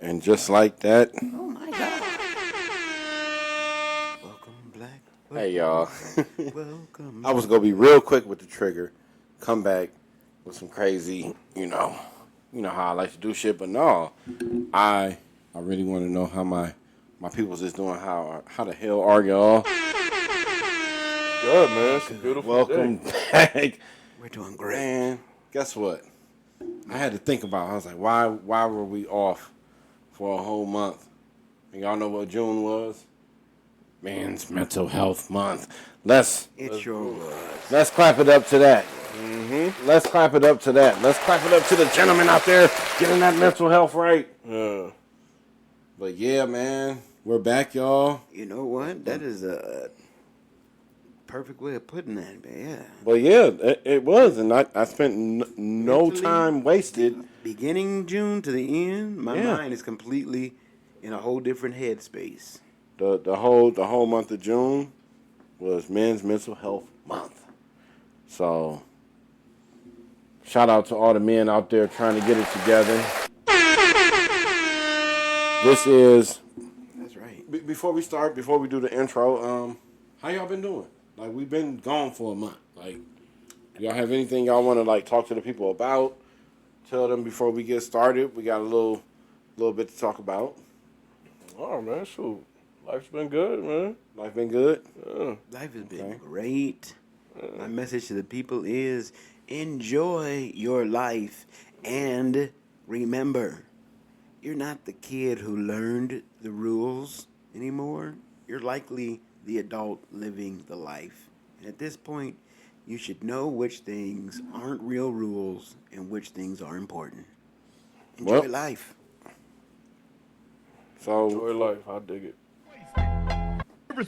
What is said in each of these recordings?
And just like that, Oh my God. Welcome, Black. hey y'all. Welcome. I was gonna be real quick with the trigger, come back with some crazy, you know how I like to do shit. But no, I really want to know how my peoples is doing. How the hell are y'all? Good, man. It's a beautiful Welcome day. back, We're doing great. man. Guess what? I had to think about it. I was like, why were we off for a whole month? And y'all know what June was? Men's Mental Health Month. It sure was. Let's clap it up to that. Let's clap it up to that. Let's clap it up to the gentleman out there getting that mental health right. Yeah. But yeah, man, we're back, y'all. You know what? That is a perfect way of putting that, man. Yeah. But yeah, it was, and I spent no Mentally, time wasted. Beginning June to the end, my Yeah. mind is completely in a whole different headspace. The whole month of June was Men's Mental Health Month. So shout out to all the men out there trying to get it together. This is That's right. before we do the intro. How y'all been doing? Like, we've been gone for a month. Like, y'all have anything y'all want to like talk to the people about? Tell them before we get started. We got a little bit to talk about. Oh, man. Shoot. Life's been good, man. Life been good. Yeah. Life has been Okay. great. My message to the people is enjoy your life and remember, you're not the kid who learned the rules anymore. You're likely the adult living the life. And at this point, you should know which things aren't real rules and which things are important. Enjoy Well, life. So Enjoy life. I dig it.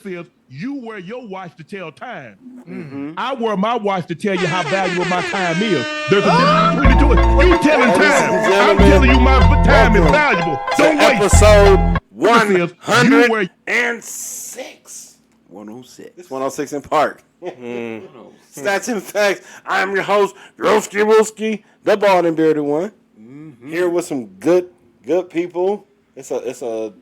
Says you wear your watch to tell time. I wear my watch to tell you how valuable my time is. There's a difference between the two. You telling Ladies time. and I'm gentlemen, telling you my time is welcome valuable. to Don't waste. episode Says you wear 106. 106. It's 106 in Park. Stats and facts. I am your host, DREWSKI, the bald and bearded one. Here with some good people. It's a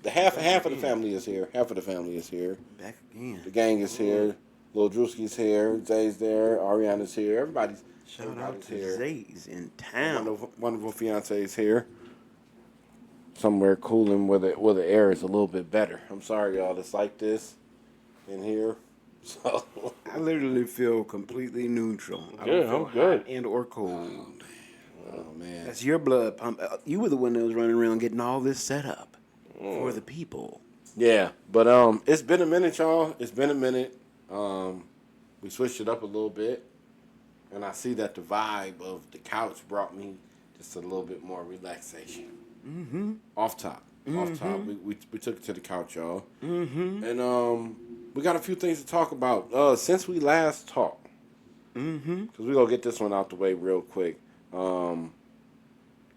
the half of the family is here. Half of the family is here. Back again. The gang is here. Lil Drewski's here. Zay's there. Ariana's here. Everybody's Shout out to here. Zay's in One town. of wonderful fiancés here. Somewhere cooling where the air is a little bit better. I'm sorry, y'all. It's like this in here. So I literally feel completely neutral. I Yeah, don't feel I'm good. hot and or cold. oh man. That's your blood pump. You were the one that was running around getting all this set up for the people. Yeah, but it's been a minute, y'all. It's been a minute. We switched it up a little bit, and I see that the vibe of the couch brought me just a little bit more relaxation. Off top, we took it to the couch, y'all. And we got a few things to talk about since we last talked. Because we're gonna get this one out the way real quick. The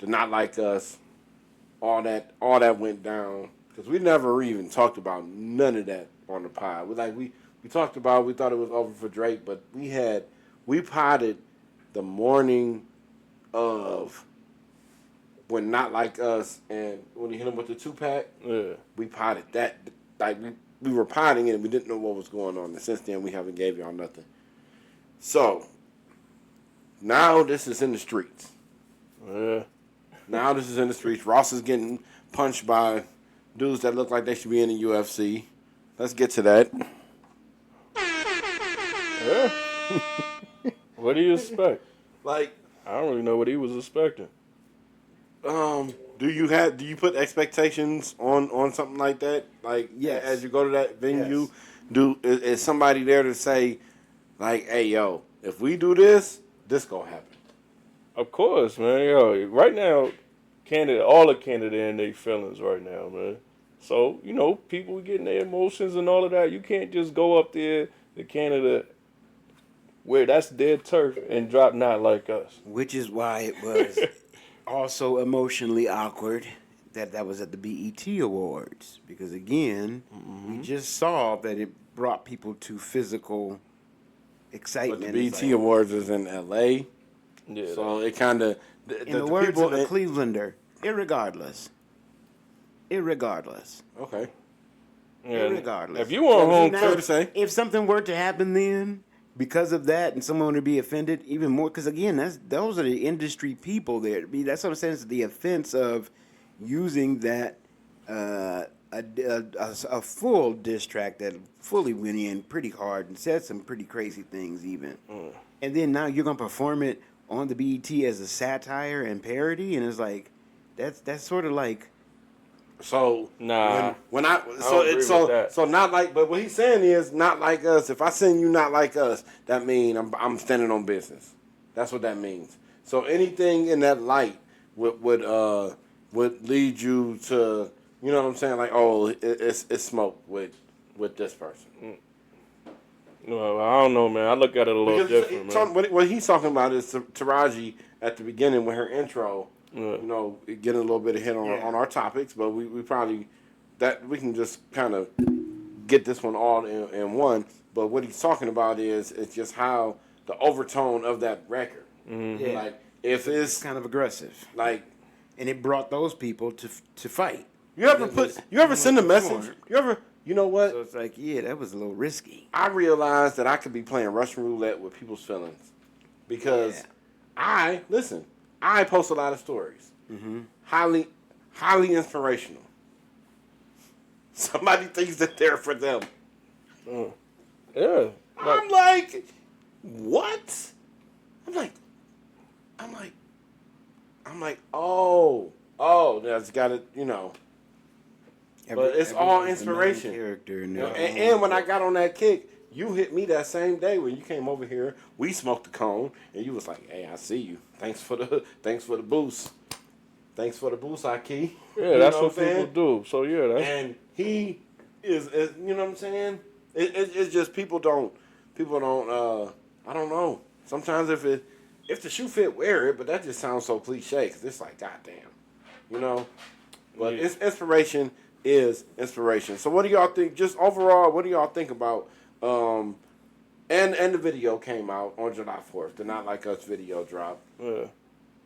Not Like Us, all that went down. Because we never even talked about none of that on the pod. We talked about, we thought it was over for Drake, but we potted the morning of when Not Like Us, and when he hit him with the 2-pack, Yeah. we potted that. Like, we were potting it and we didn't know what was going on. And since then, we haven't gave y'all nothing. So, now this is in the streets. Yeah. Now this is in the streets. Ross is getting punched by dudes that look like they should be in the UFC. Let's get to that. Yeah. What do you expect? Like, I don't really know what he was expecting. do you put expectations on something like that? Like, Yes. as you go to that venue, Yes. is somebody there to say, like, hey, yo, if we do this gonna happen? Of course, man. Yo, right now, Canada, all of Canada in their feelings right now, man. So, people getting their emotions and all of that. You can't just go up there to Canada where that's their turf and drop Not Like Us. Which is why it was also emotionally awkward that was at the BET Awards. Because again, we just saw that it brought people to physical excitement. But the It's BET like, Awards is in LA, Yeah. so it kind of in the words people of a Clevelander, irregardless. Irregardless. Okay. Yeah. Regardless. If you want home Now, fair cook, to say. if something were to happen then because of that and someone would be offended even more, because again, those are the industry people there. That's what I'm saying, is the offense of using that a full diss track that fully went in pretty hard and said some pretty crazy things even. And then now you're going to perform it on the BET as a satire and parody, and it's like, that's sort of like, So Nah, when I don't agree with that. so not like, but what he's saying is not like us. If I send you not like us, that means I'm standing on business. That's what that means. So anything in that light would lead you to, you know what I'm saying, like, oh, it's smoke with this person. no, I don't know, man. I look at it a little Because different, man. what he's talking about is Taraji at the beginning with her intro. Yeah. You know, getting a little bit ahead on our topics, but we probably that we can just kind of get this one all in one. But what he's talking about is it's just how the overtone of that record. Mm-hmm. yeah, Like if it's kind of aggressive. like And it brought those people to fight. you ever send a message? You know what? So it's like, yeah, that was a little risky. I realized that I could be playing Russian roulette with people's feelings because I post a lot of stories, highly inspirational. Somebody thinks that they're for them. Yeah. I'm like, what? I'm like, oh, that's got it, you know. But it's all everyone's the main inspiration. character in You know, there. and when I got on that kick, you hit me that same day when you came over here. We smoked the cone, and you was like, "Hey, I see you. Thanks for the boost. Thanks for the boost, Aki." Yeah, You that's know what people I'm saying? do. So yeah, that's And he is, you know what I'm saying? It's just people don't. I don't know. Sometimes if the shoe fit, wear it. But that just sounds so cliche because it's like, goddamn, you know. But Yeah. it's inspiration is inspiration. So what do y'all think? Just overall, what do y'all think about? And the video came out on July 4th. The Not Like Us video dropped. yeah.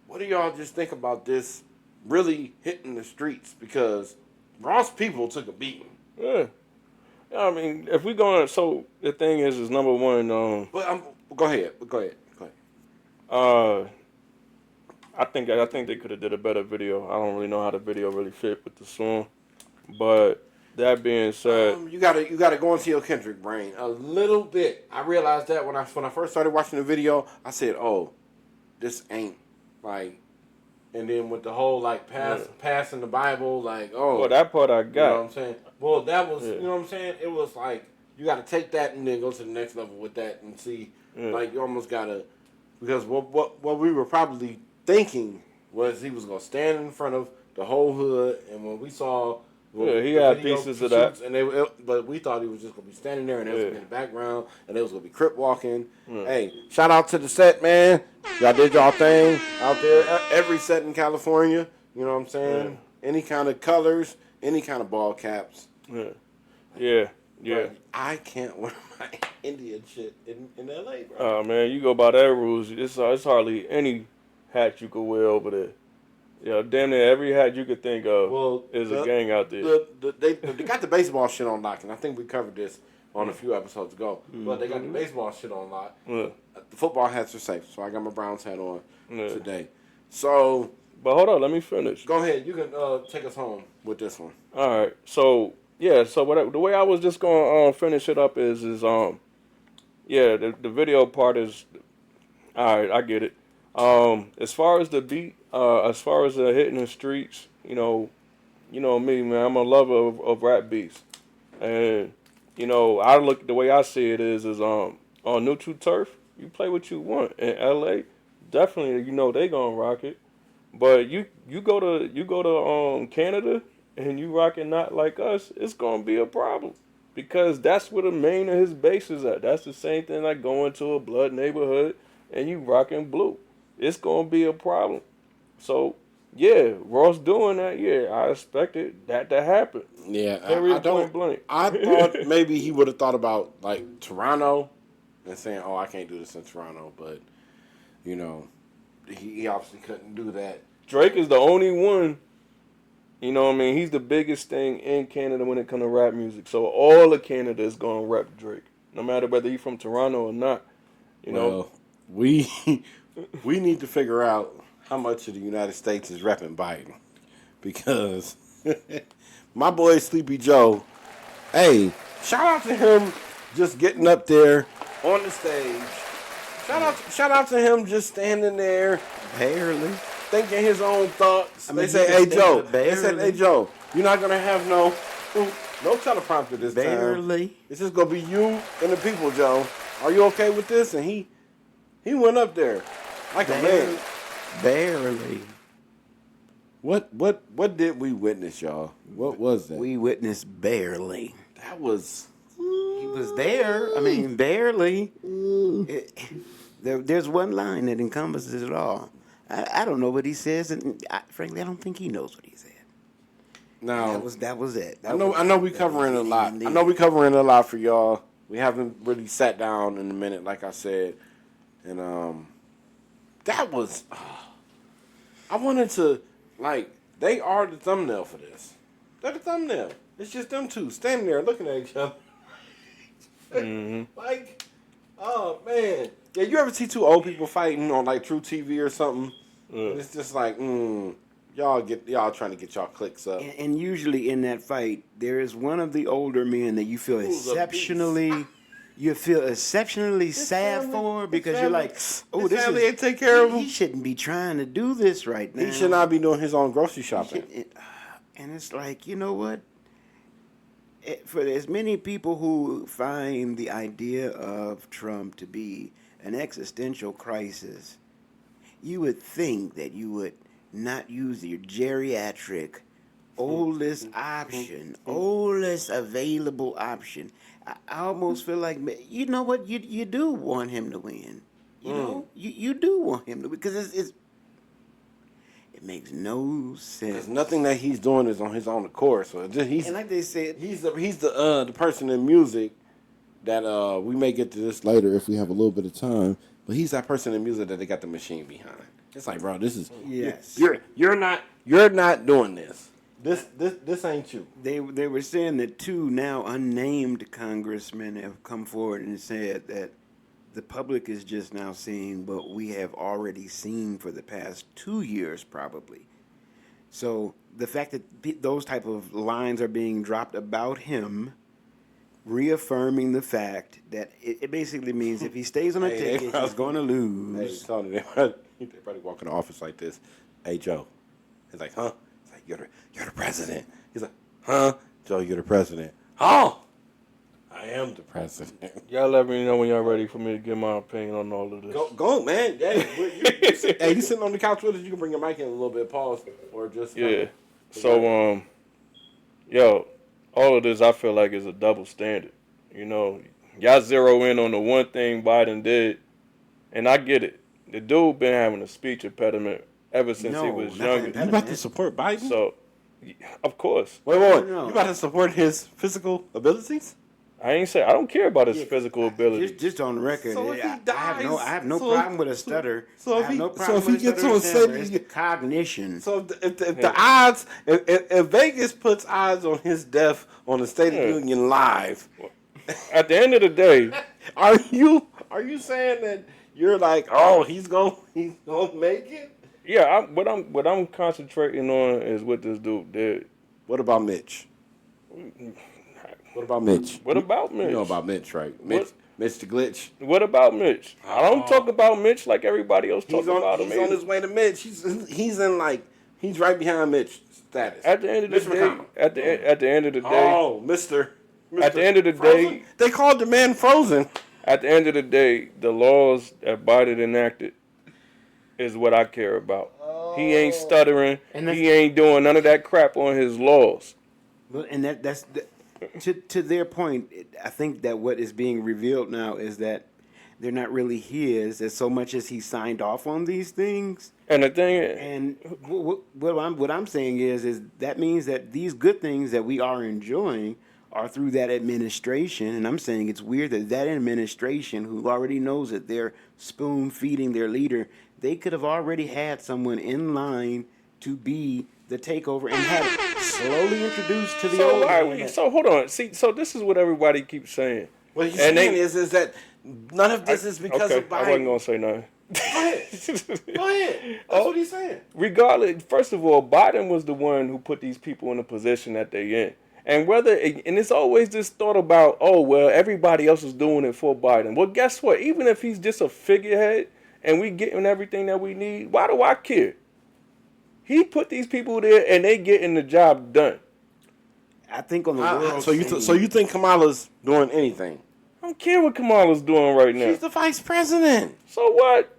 What do y'all just think about this really hitting the streets? Because Ross people took a beating. Yeah. I mean, if we going, so the thing is number one, But go ahead. I think they could have did a better video. I don't really know how the video really fit with the song, but that being said, You gotta go into your Kendrick brain a little bit. I realized that when I first started watching the video, I said, "Oh, this ain't like." And then with the whole like passing the Bible, like, oh, well, that part I you know what got. I'm saying? Well, that was, Yeah. you know what I'm saying? It was like, you got to take that and then go to the next level with that and see, like, you almost got to, because what we were probably thinking was he was going to stand in front of the whole hood, and when we saw, Yeah, he the had video pieces of that. and but we thought he was just going to be standing there and they was going to be in the background, and they was going to be crip walking. Hey, shout out to the set, man. Y'all did y'all thing out there. Every set in California, you know what I'm saying? Any kind of colors, any kind of ball caps. Yeah. But I can't wear my Indian shit in LA, bro. Oh man, you go by their rules. It's hardly any hat you could wear over there. Yeah, damn near every hat you could think of is a gang out there. They got the baseball shit on lock, and I think we covered this on a few episodes ago. But they got the baseball shit on lock. The football hats are safe, so I got my Browns hat on today. So, But hold on, let me finish. go ahead. You can take us home with this one. All right. So yeah. So the way I was just gonna finish it up is yeah, the video part is all right. I get it. As far as the beat, as far as hitting the streets, you know me, man. I'm a lover of rap beats, and the way I see it is on neutral turf. You play what you want in LA. Definitely, they gonna rock it. But you go to Canada and you rocking Not Like Us, it's gonna be a problem because that's where the main of his base is at. That's the same thing like going to a blood neighborhood and you rocking blue. It's gonna be a problem. So yeah, Ross doing that. Yeah, I expected that to happen. Yeah, Period, point blank. I thought maybe he would have thought about like Toronto and saying, "Oh, I can't do this in Toronto," but he obviously couldn't do that. Drake is the only one You know what I mean? He's the biggest thing in Canada when it comes to rap music. So all of Canada is going to rap Drake, no matter whether he's from Toronto or not. You know? Well, we need to figure out how much of the United States is repping Biden, because my boy Sleepy Joe, hey, shout out to him just getting up there on the stage. Shout out to him just standing there, Barely. thinking his own thoughts. I mean, They he say, can "Hey think Joe," it they said, barely. "Hey Joe, you're not gonna have no teleprompter this time. Barely. It's just gonna be you and the people, Joe. Are you okay with this?" And he went up there like a man. Barely. What did we witness, y'all? What was that? We witnessed barely. That was. He was there. I mean, barely. There's one line that encompasses it all. I don't know what he says, and frankly, I don't think he knows what he said. Now That was it. I know we covering a lot. I know we covering a lot for y'all. We haven't really sat down in a minute, like I said, and that was. I wanted to they are the thumbnail for this. They're the thumbnail. It's just them two standing there looking at each other. Like, oh man, yeah. You ever see two old people fighting on like True TV or something? And it's just like, y'all trying to get y'all clicks up. And usually in that fight, there is one of the older men that you feel Who's a exceptionally sad family- for, his because you're family- like, oh, his this family is ain't take care of him. He shouldn't be trying to do this right now. He should not be doing his own grocery shopping. And it's like, you know what? For as many people who find the idea of Trump to be an existential crisis, you would think that you would not use your geriatric, oldest option, oldest available option. I almost feel like, you know what? You do want him to win. You know, you do want him to win, because it makes no sense. Because nothing that he's doing is on his own accord. So he's And like they said, he's the person in music that we may get to this later if we have a little bit of time. But he's that person in music that they got the machine behind. It's like, bro, this is Yes. You're not doing this. This ain't you. They were saying that two now unnamed congressmen have come forward and said that the public is just now seeing what we have already seen for the past 2 years, probably. So the fact that those type of lines are being dropped about him, reaffirming the fact that it basically means if he stays on a Hey, ticket, he's going to Hey, lose. Tony, they probably walk in the office like this. Hey, Joe. He's like, huh? He's like, you're the president. He's like, huh? Joe, you're the president. Oh, I am the president. Y'all let me know when y'all ready for me to give my opinion on all of this. Go, man. Hey, you sitting on the couch with us? You can bring your mic in a little bit, pause, or just Yeah. So, yo, all of this I feel like is a double standard. You know, y'all zero in on the one thing Biden did, and I get it. The dude been having a speech impediment ever since he was younger. You about to support Biden? So, of course, Wait. No. You about to support his physical abilities? I don't care about his physical ability. Just on the record, So if he I dies- have no so- problem with a stutter. so if I have he- no so problem if he with a gets stutter on and stammer. stage- It's the cognition. So if the odds, if Vegas puts odds on his death on the State of the Union live, At the end of the day, are you saying that you're like, oh, he's gonna make it? yeah, what I'm concentrating on is what this dude did. What about Mitch? What about Mitch? What about Mitch? You know about Mitch, right? Mitch the glitch. What about Mitch? I don't talk about Mitch like everybody else talks about him. He's on his way to Mitch. He's right behind Mitch status. At the end of the Mitch day, McConnell. at the end of the day, Oh, Mister. At the end of the Frozen? day- they called the man frozen. at the end of the day, the laws that Biden enacted is what I care about. He ain't stuttering. And that's- He ain't doing none of that crap on his laws. Well, and that's to their point. I think that what is being revealed now is that they're not really his as so much as he signed off on these things. And the thing is, And what I'm saying is that means that these good things that we are enjoying are through that administration. And I'm saying it's weird that administration, who already knows that they're spoon feeding their leader, they could have already had someone in line to be the takeover and have it slowly introduced to the So old why are man. we? So hold on. See, so this is what everybody keeps saying. What he's And saying they- is that none of this is because okay, of Biden. I wasn't gonna say nothing. Go ahead. Go ahead. That's what he's saying. Regardless, first of all, Biden was the one who put these people in the position that they in. And it's always this thought about, oh, well, everybody else is doing it for Biden. Well, guess what? Even if he's just a figurehead and we getting everything that we need, why do I care? He put these people there and they getting the job done. I think on the world. So you think Kamala's doing anything? I don't care what Kamala's doing right now. She's the vice president. So what?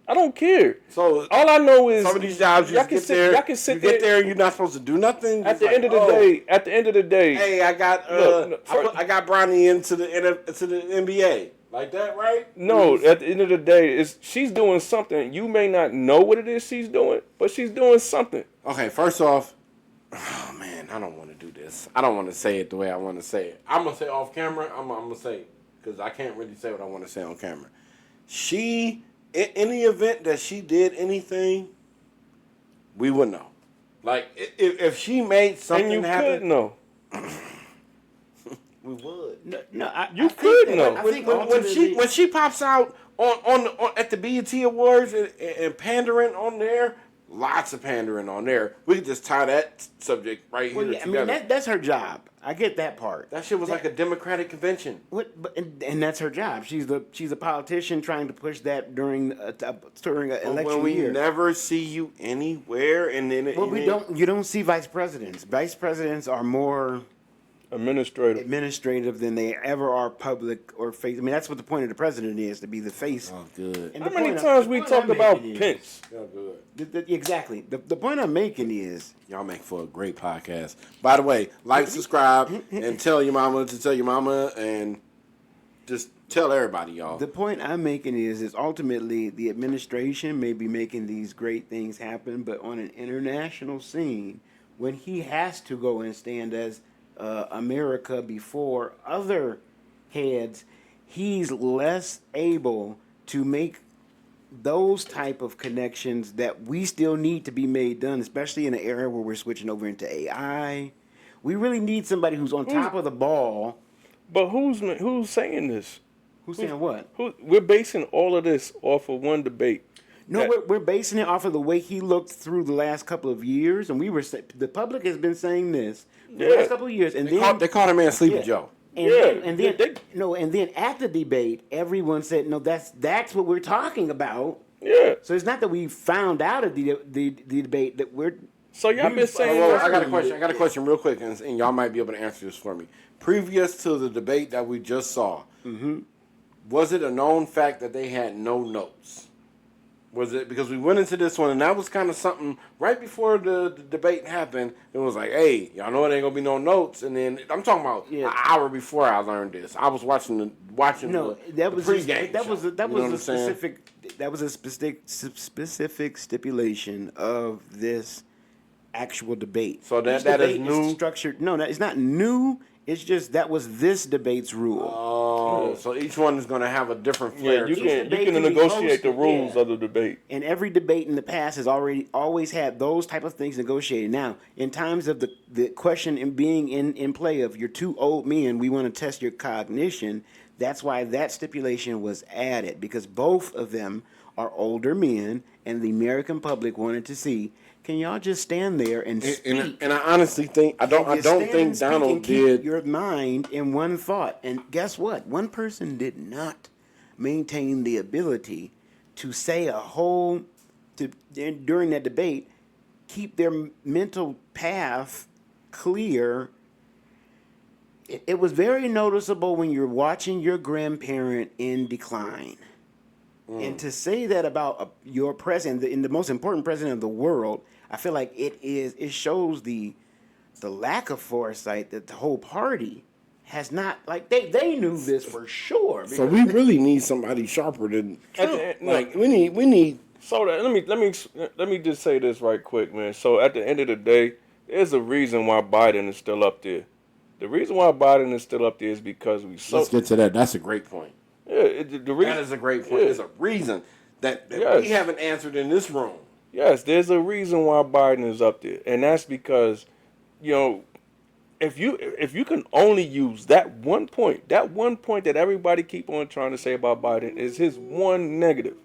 I don't care. So All I know is some of these jobs you y'all just can get sit- there. y'all can sit you get there- there, you're not supposed to do nothing. at It's the like, end of the oh, day, hey, I got Look, I got Bronny into the NBA like that, right? no, at the end of the day, she's doing something. You may not know what it is she's doing, but she's doing something. Okay, first off, oh man, I don't want to do this. I don't want to say it the way I want to say it. I'm gonna say it off camera. I'm gonna say it because I can't really say what I want to say on camera. She, in the event that she did anything, we would know. Like if she made something And you happen, could know. we would. You could know. I think When she pops out on at the BET Awards and pandering on there, lots of pandering on there. We could just tie that subject right Well, here yeah, I together. mean that's her job. I get that part. That shit was like a Democratic convention. And that's her job. She's a politician trying to push that during an election When we year. never see you anywhere, and then Well, you don't see vice presidents. Vice presidents are more Administrative. administrative than they ever are public or face. I mean, that's what the point of the president is, to be the face. Oh, good. And How the many point times the we point talk I'm about making is- Pence? Yeah, good. Exactly. The point I'm making is Y'all make for a great podcast. By the way, like, subscribe, and tell your mama to tell your mama, and just tell everybody, y'all. the point I'm making is ultimately the administration may be making these great things happen, but on an international scene, when he has to go and stand as America before other heads, he's less able to make those type of connections that we still need to be made done, especially in an era where we're switching over into AI. We really need somebody who's on top of the ball. But who's saying this? Who's saying what? We're basing all of this off of one debate. No, we're basing it off of the way he looked through the last couple of years, and the public has been saying this the Yeah. last couple of years, and They called him man Sleepy Yeah. Joe. and then at the debate, everyone said, "No, that's what we're talking about." Yeah. So it's not that we found out at the debate that we're. So y'all been saying Well, this. I got a question real quick, and y'all might be able to answer this for me. Previous to the debate that we just saw, was it a known fact that they had no notes? Was it because we went into this one, and that was kind of something right before the debate happened? It was like, hey, y'all know it ain't gonna be no notes, and then I'm talking about an hour before I learned this. I was watching the pregame. That was a specific. specific stipulation of this actual debate. So that Each is debate new? structured. No, it's not new. It's just that was this debate's rule. Oh, so each one is gonna have a different Yeah, flair. you to can it. debate you can can be negotiate the hosted, rules yeah. of the debate. And every debate in the past has always had those type of things negotiated. Now, in times of the question in being in play of you're two old men, we want to test your cognition. That's why that stipulation was added, because both of them are older men, and the American public wanted to see. Can y'all just stand there and speak? And I honestly think I don't think Donald did. Your mind in one thought, and guess what? One person did not maintain the ability to say during that debate, keep their mental path clear. It was very noticeable when you're watching your grandparent in decline. And to say that about your president, the most important president of the world, I feel like it shows the lack of foresight that the whole party has not, like they knew this for sure. So we really need somebody sharper than Trump. Like we need. So let me just say this right quick, man. So at the end of the day, there's a reason why Biden is still up there. The reason why Biden is still up there is because Let's get to that. That's a great point. Yeah, the reason That is a great point. Yeah. There's a reason that Yes. we haven't answered in this room. Yes, there's a reason why Biden is up there, and that's because, you know, if you can only use that one point that everybody keep on trying to say about Biden is his one negative,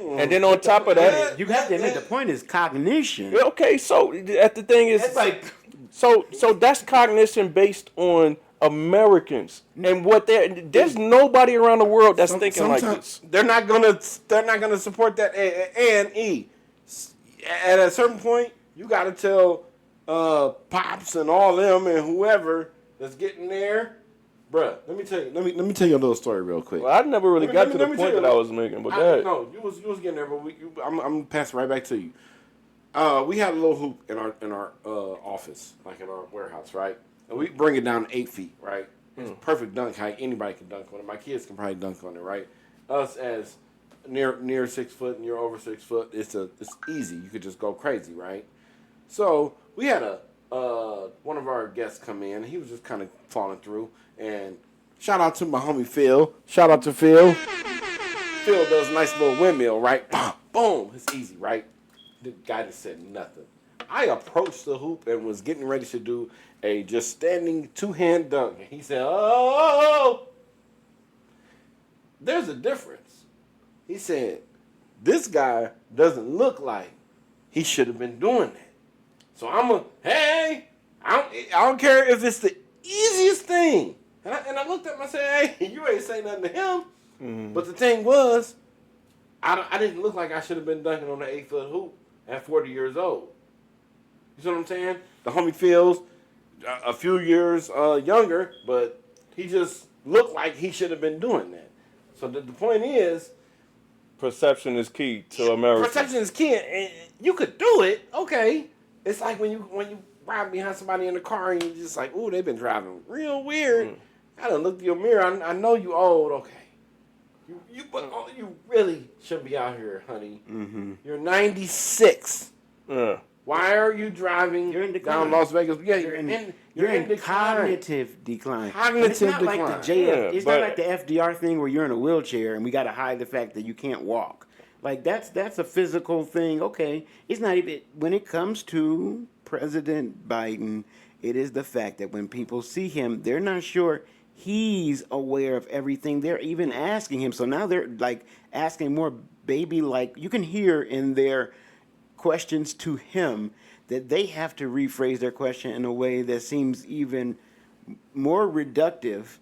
and then on top of that, You have to admit the point is cognition. okay, so the thing is, It's like so that's cognition based on Americans and what there's nobody around the world that's thinking like this. They're not gonna support that. And at a certain point, you got to tell Pops and all them and whoever that's getting there, bruh. Let me tell you a little story real quick. Well, I never really got to the point that I was making, but go ahead. No, you was getting there, but I'm gonna pass it right back to you. We had a little hoop in our office, like in our warehouse, right? And we bring it down to 8 feet, right? It's perfect dunk height. Anybody can dunk on it. My kids can probably dunk on it, right? Us as near 6 foot and you're over 6 foot, it's easy. You could just go crazy, right? So we had one of our guests come in. He was just kind of falling through. And shout out to my homie Phil. Shout out to Phil. Phil does a nice little windmill, right? Boom. It's easy, right? The guy just said nothing. I approached the hoop and was getting ready to do a just standing 2-hand dunk. And he said, oh, there's a difference. He said, this guy doesn't look like he should have been doing that. So I don't care if it's the easiest thing. And I looked at him and I said, hey, you ain't saying nothing to him. Mm-hmm. But the thing was, I didn't look like I should have been dunking on the 8-foot hoop at 40 years old. You see what I'm saying? The homie feels a few years younger, but he just looked like he should have been doing that. So the point is, perception is key to America. Perception is key. And you could do it, okay. It's like when you ride behind somebody in the car and you're just like, ooh, they've been driving real weird. I done looked in your mirror. I know you old, okay. But you really shouldn't be out here, honey. Mm-hmm. You're 96. Why are you driving down Las Vegas? Yeah, you're in cognitive decline. Cognitive decline. Like the it's not like the FDR thing where you're in a wheelchair and we got to hide the fact that you can't walk. Like that's a physical thing. Okay, it's not even when it comes to President Biden. It is the fact that when people see him, they're not sure he's aware of everything. They're even asking him. So now they're like asking more baby-like. You can hear in their questions to him that they have to rephrase their question in a way that seems even more reductive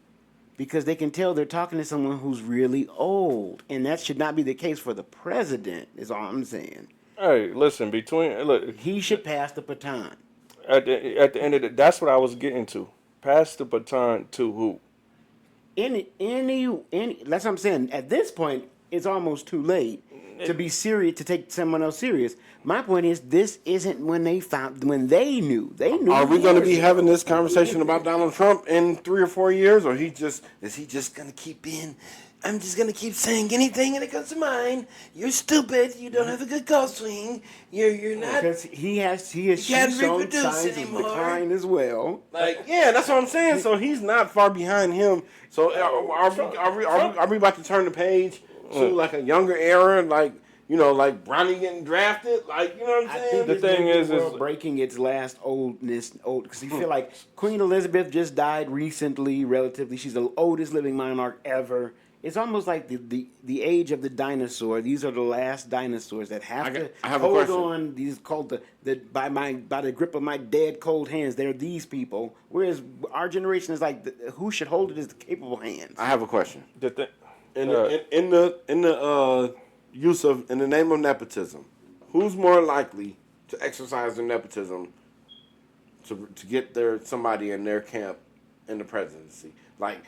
because they can tell they're talking to someone who's really old. And that should not be the case for the president, is all I'm saying. Hey, listen, he should pass the baton. At the end of the, that's what I was getting to. Pass the baton to who? Any that's what I'm saying. At this point, it's almost too late to be serious, to take someone else serious. My point is, this isn't when they knew. Are we going to be having this conversation about Donald Trump in 3 or 4 years, or is he just going to keep being? I'm just going to keep saying anything that comes to mind. You're stupid. You don't have a good golf swing. You're not. Because he has shown signs of decline as well. Like, yeah, that's what I'm saying. So he's not far behind him. So are we about to turn the page to like a younger era, like like Bronny getting drafted, like you know what I'm saying? I think the thing is breaking its last oldness, because you feel like Queen Elizabeth just died recently, relatively. She's the oldest living monarch ever. It's almost like the age of the dinosaur. These are the last dinosaurs that have to hold on. These called by the grip of my dead cold hands. They're these people. Whereas our generation is like who should hold it is the capable hands. I have a question. In the name of nepotism, who's more likely to exercise their nepotism to get somebody in their camp in the presidency, like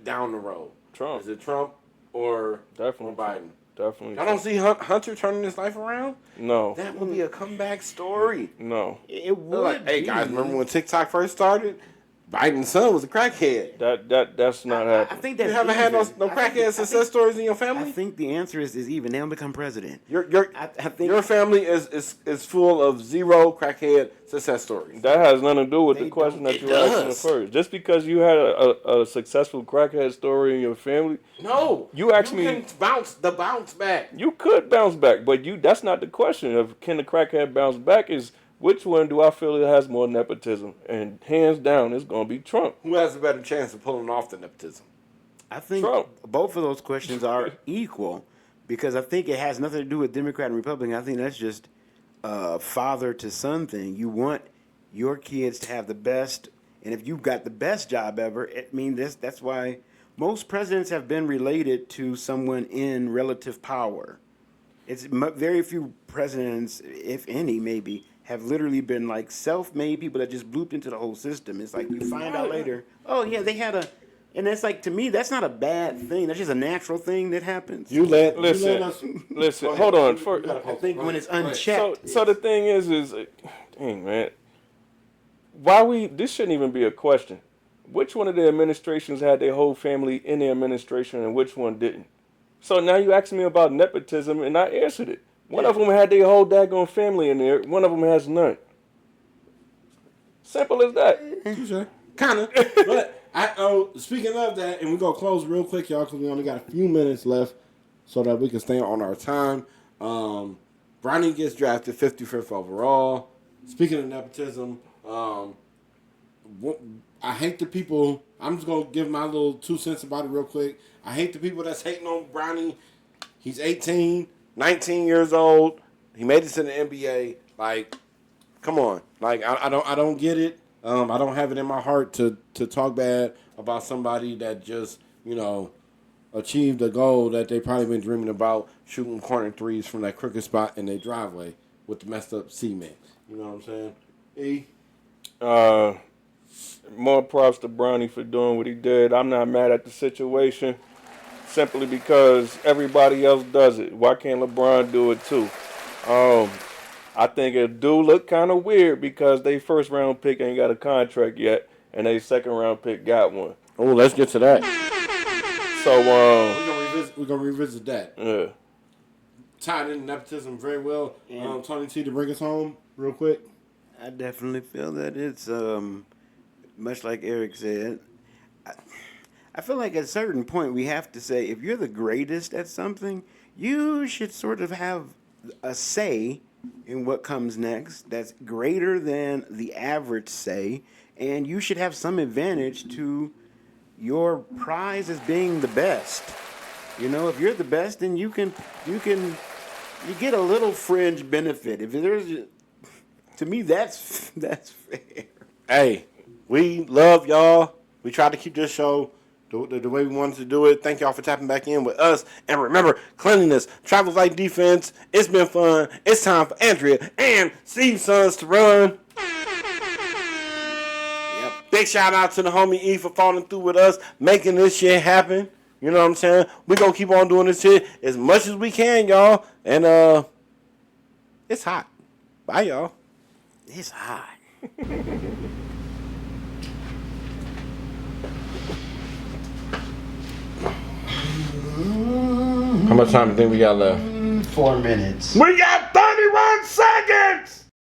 down the road? Trump. Is it Trump or Biden? Definitely. I don't see Hunter turning his life around. No. That would be a comeback story. No. It would. Like, hey guys, remember when TikTok first started? Biden's son was a crackhead. That's not I happening. think that's You haven't had no even. crackhead success stories in your I family? think the answer is even. They'll become president. I think Your family is full of zero crackhead success stories. That has nothing to do with They the question don't- that it you asked in the does. first. Just because you had a successful crackhead story in your family, No, You asked me- can bounce back. you could bounce back. But that's not the question of can the crackhead bounce back. Is which one do I feel it has more nepotism? And hands down, it's gonna be Trump. Who has a better chance of pulling off the nepotism? I think Trump. both of those questions are equal because I think it has nothing to do with Democrat and Republican. I think that's just a father to son thing. You want your kids to have the best, and if you've got the best job ever, that's why most presidents have been related to someone in relative power. It's very few presidents, if any, maybe, have literally been like self-made people that just blooped into the whole system. It's like you find out later, oh yeah, they had a, and it's like to me that's not a bad thing. That's just a natural thing that happens. Listen. Hold on. I think when it's unchecked. So the thing is, dang man, why this shouldn't even be a question. Which one of the administrations had their whole family in the administration and which one didn't? So now you asking me about nepotism and I answered it. One of them had their whole daggone family in there. One of them has none. Simple as that. Sure. Kind of. But speaking of that, and we're going to close real quick, y'all, because we only got a few minutes left so that we can stay on our time. Bronny gets drafted 55th overall. Speaking of nepotism, I hate the people. I'm just going to give my little 2 cents about it real quick. I hate the people that's hating on Bronny. He's 18, 19 years old. He made it to the NBA. Like, come on. Like, I don't get it. I don't have it in my heart to talk bad about somebody that just, achieved a goal that they probably been dreaming about, shooting corner threes from that crooked spot in their driveway with the messed up cement. You know what I'm saying? More props to Bronny for doing what he did. I'm not mad at the situation simply because everybody else does it. Why can't LeBron do it too? I think it do look kind of weird because they first round pick ain't got a contract yet, and they second round pick got one. Oh, let's get to that. So we're gonna revisit that. Yeah. tied into nepotism very well. Tony T, to bring us home real quick. I definitely feel that it's much like Eric said. I feel like at a certain point we have to say if you're the greatest at something, you should sort of have a say in what comes next that's greater than the average say, and you should have some advantage to your prize as being the best. You know, if you're the best, then you get a little fringe benefit. If there's, to me, that's fair. Hey, we love y'all. We tried to keep this show the way we wanted to do it. Thank y'all for tapping back in with us. And remember, cleanliness travels like defense. It's been fun. It's time for Andrea and Steve's sons to run. Yep. Big shout out to the homie E for falling through with us, making this shit happen. You know what I'm saying? We gonna keep on doing this shit as much as we can, y'all. And it's hot. Bye, y'all. It's hot. How much time do you think we got left? 4 minutes. We got 31 seconds!